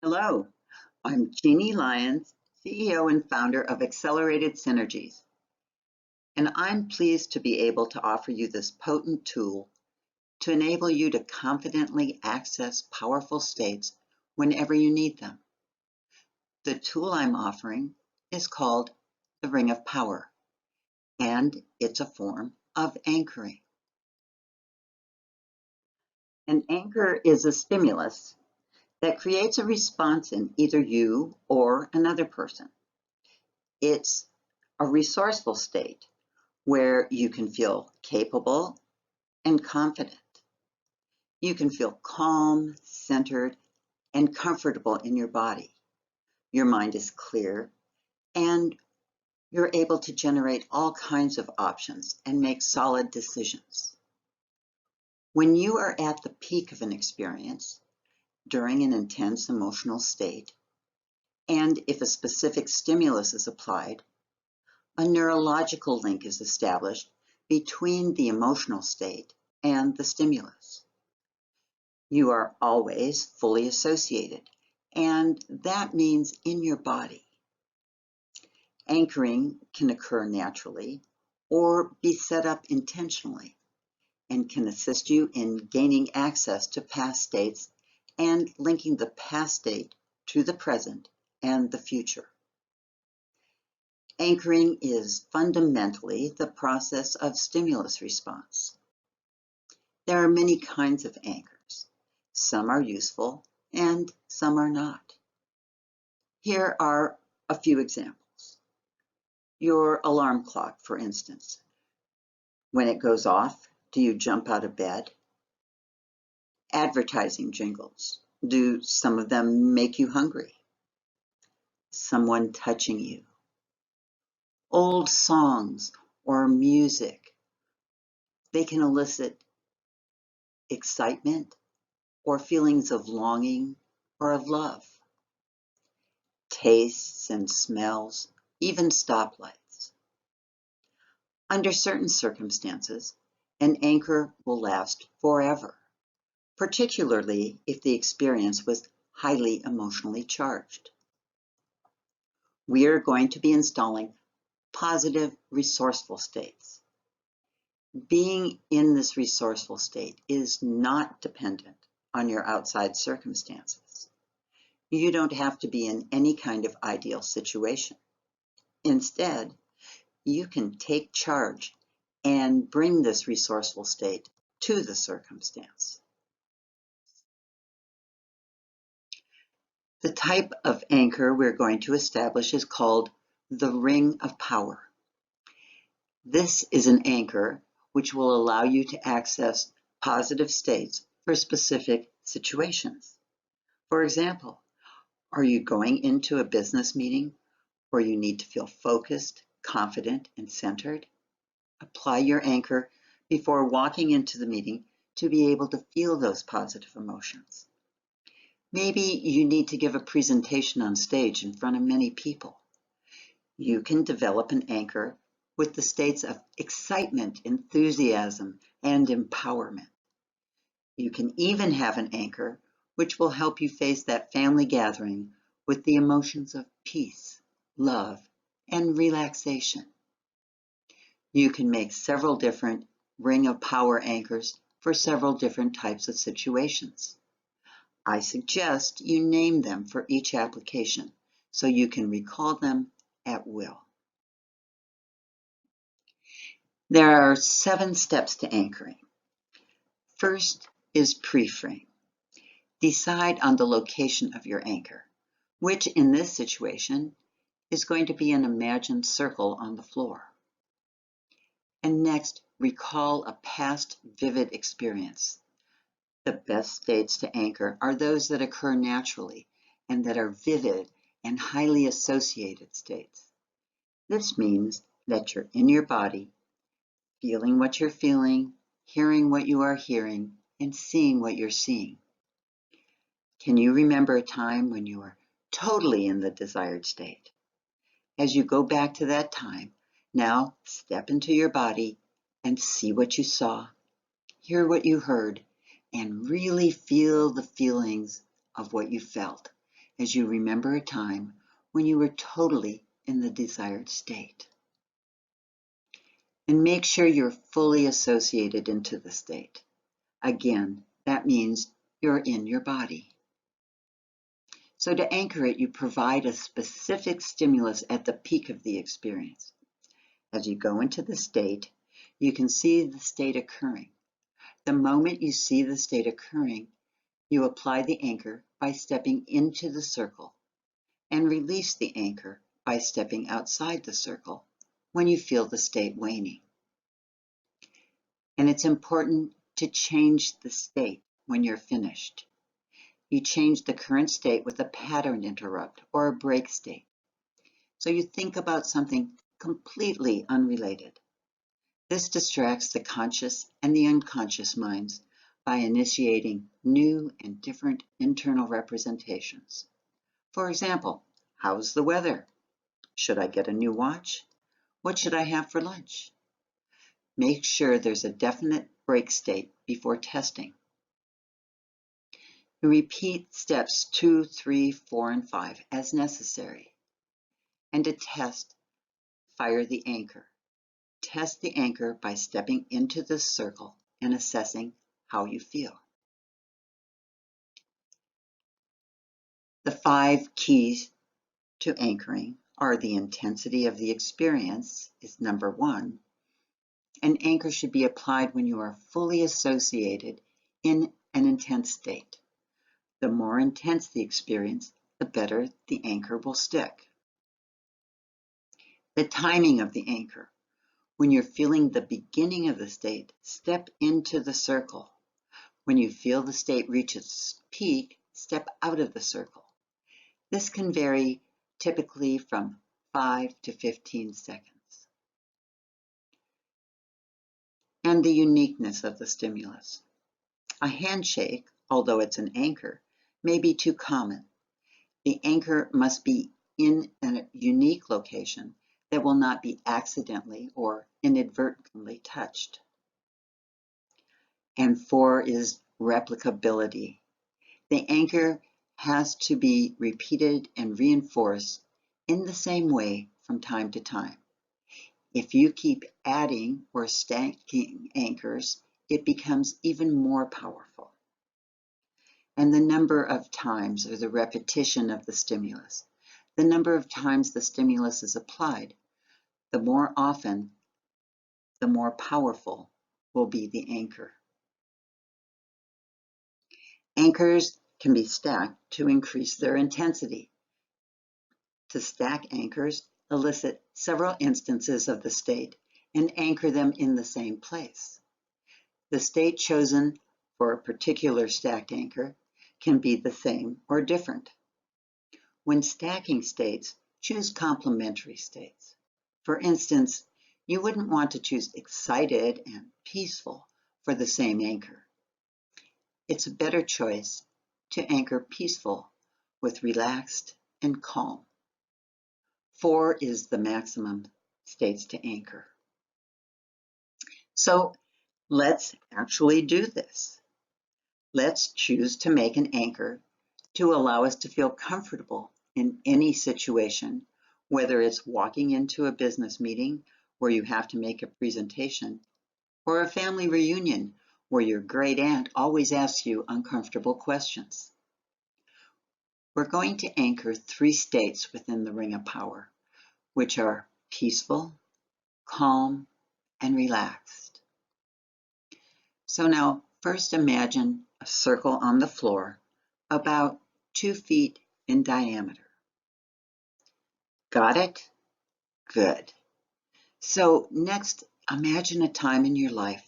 Hello, I'm Jeanne Lyons, CEO and founder of Accelerated Synergies, and I'm pleased to be able to offer you this potent tool to enable you to confidently access powerful states whenever you need them. The tool I'm offering is called the Ring of Power, and it's a form of anchoring. An anchor is a stimulus that creates a response in either you or another person. It's a resourceful state where you can feel capable and confident. You can feel calm, centered, and comfortable in your body. Your mind is clear, and you're able to generate all kinds of options and make solid decisions. When you are at the peak of an experience, during an intense emotional state, and if a specific stimulus is applied, a neurological link is established between the emotional state and the stimulus. You are always fully associated, and that means in your body. Anchoring can occur naturally or be set up intentionally and can assist you in gaining access to past states and linking the past state to the present and the future. Anchoring is fundamentally the process of stimulus response. There are many kinds of anchors. Some are useful and some are not. Here are a few examples. Your alarm clock, for instance. When it goes off, do you jump out of bed? Advertising jingles. Do some of them make you hungry? Someone touching you. Old songs or music. They can elicit excitement or feelings of longing or of love. Tastes and smells, even stoplights. Under certain circumstances, an anchor will last forever, particularly if the experience was highly emotionally charged. We are going to be installing positive resourceful states. Being in this resourceful state is not dependent on your outside circumstances. You don't have to be in any kind of ideal situation. Instead, you can take charge and bring this resourceful state to the circumstance. The type of anchor we're going to establish is called the Ring of Power. This is an anchor which will allow you to access positive states for specific situations. For example, are you going into a business meeting where you need to feel focused, confident, and centered? Apply your anchor before walking into the meeting to be able to feel those positive emotions. Maybe you need to give a presentation on stage in front of many people. You can develop an anchor with the states of excitement, enthusiasm, and empowerment. You can even have an anchor which will help you face that family gathering with the emotions of peace, love, and relaxation. You can make several different Ring of Power anchors for several different types of situations. I suggest you name them for each application so you can recall them at will. There are 7 steps to anchoring. First is pre-frame. Decide on the location of your anchor, which in this situation is going to be an imagined circle on the floor. And next, recall a past vivid experience. The best states to anchor are those that occur naturally and that are vivid and highly associated states. This means that you're in your body, feeling what you're feeling, hearing what you are hearing, and seeing what you're seeing. Can you remember a time when you were totally in the desired state? As you go back to that time, now step into your body and see what you saw, hear what you heard, and really feel the feelings of what you felt. as you remember a time when you were totally in the desired state. And make sure you're fully associated into the state. Again, that means you're in your body. So to anchor it, you provide a specific stimulus at the peak of the experience. As you go into the state, you can see the state occurring. The moment you see the state occurring, you apply the anchor by stepping into the circle and release the anchor by stepping outside the circle when you feel the state waning. And it's important to change the state when you're finished. You change the current state with a pattern interrupt or a break state. So you think about something completely unrelated. This distracts the conscious and the unconscious minds by initiating new and different internal representations. For example, how's the weather? Should I get a new watch? What should I have for lunch? Make sure there's a definite break state before testing. You repeat steps 2, 3, 4, and 5 as necessary. And to test, fire the anchor. Test the anchor by stepping into the circle and assessing how you feel. The 5 keys to anchoring are the intensity of the experience is number 1. An anchor should be applied when you are fully associated in an intense state. The more intense the experience, the better the anchor will stick. The timing of the anchor. When you're feeling the beginning of the state, step into the circle. When you feel the state reach its peak, step out of the circle. This can vary typically from 5 to 15 seconds. And the uniqueness of the stimulus. A handshake, although it's an anchor, may be too common. The anchor must be in a unique location that will not be accidentally or inadvertently touched. And 4 is replicability. The anchor has to be repeated and reinforced in the same way from time to time. If you keep adding or stacking anchors, it becomes even more powerful. And the number of times, or the repetition of the stimulus. The number of times the stimulus is applied, the more often, the more powerful will be the anchor. Anchors can be stacked to increase their intensity. To stack anchors, elicit several instances of the state and anchor them in the same place. The state chosen for a particular stacked anchor can be the same or different. When stacking states, choose complementary states. For instance, you wouldn't want to choose excited and peaceful for the same anchor. It's a better choice to anchor peaceful with relaxed and calm. 4 is the maximum states to anchor. So let's actually do this. Let's choose to make an anchor to allow us to feel comfortable in any situation, whether it's walking into a business meeting where you have to make a presentation, or a family reunion where your great aunt always asks you uncomfortable questions. We're going to anchor 3 states within the Ring of Power, which are peaceful, calm, and relaxed. So now, first imagine a circle on the floor about 2 feet in diameter. Got it? Good. So next, imagine a time in your life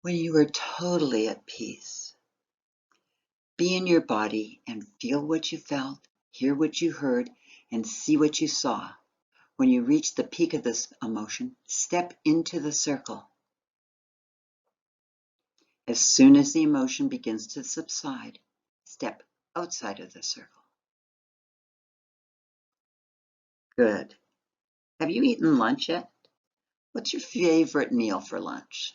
when you were totally at peace. Be in your body and feel what you felt, hear what you heard, and see what you saw. When you reach the peak of this emotion, step into the circle. As soon as the emotion begins to subside, step outside of the circle. Good. Have you eaten lunch yet? What's your favorite meal for lunch?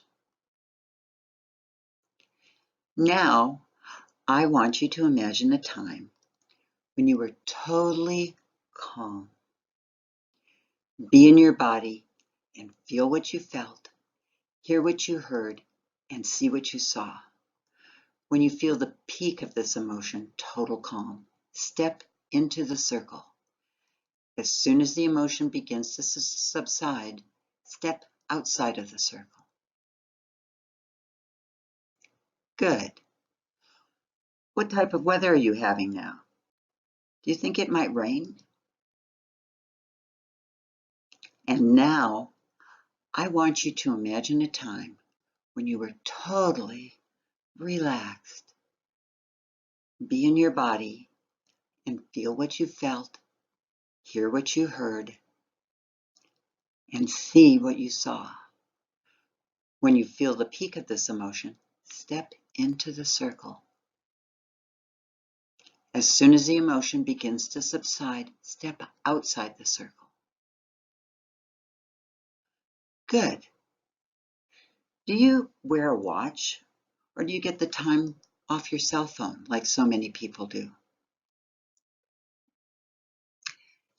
Now, I want you to imagine a time when you were totally calm. Be in your body and feel what you felt, hear what you heard, and see what you saw. When you feel the peak of this emotion, total calm, step into the circle. As soon as the emotion begins to subside, step outside of the circle. Good. What type of weather are you having now? Do you think it might rain? And now, I want you to imagine a time when you were totally relaxed. Be in your body and feel what you felt, hear what you heard, and see what you saw. When you feel the peak of this emotion, step into the circle. As soon as the emotion begins to subside, step outside the circle. Good. Do you wear a watch, or do you get the time off your cell phone like so many people do?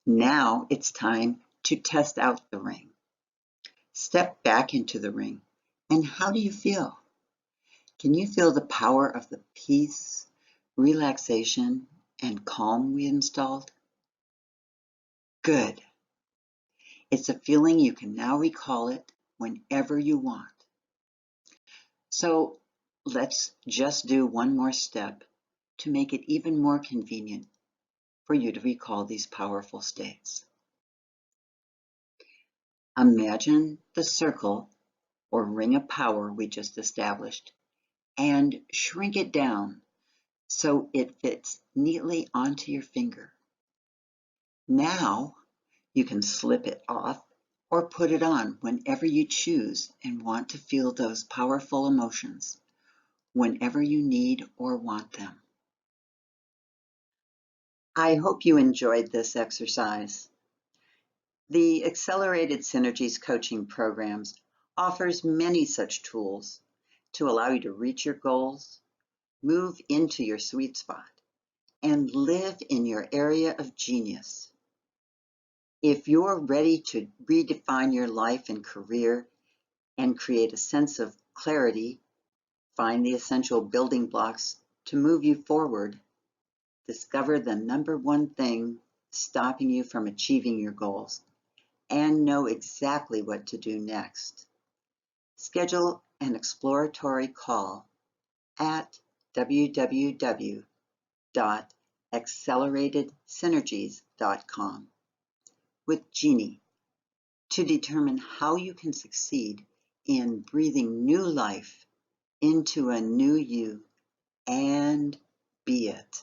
Now it's time to test out the ring. Step back into the ring, and how do you feel? Can you feel the power of the peace, relaxation, and calm we installed? Good. It's a feeling you can now recall it whenever you want. So let's just do one more step to make it even more convenient for you to recall these powerful states. Imagine the circle or ring of power we just established and shrink it down so it fits neatly onto your finger. Now you can slip it off or put it on whenever you choose and want to feel those powerful emotions, whenever you need or want them. I hope you enjoyed this exercise. The Accelerated Synergies Coaching Programs offers many such tools to allow you to reach your goals, move into your sweet spot, and live in your area of genius. If you're ready to redefine your life and career and create a sense of clarity, find the essential building blocks to move you forward, discover the number one thing stopping you from achieving your goals, and know exactly what to do next, schedule an exploratory call at www.acceleratedsynergies.com with Jeanne to determine how you can succeed in breathing new life into a new you and be it.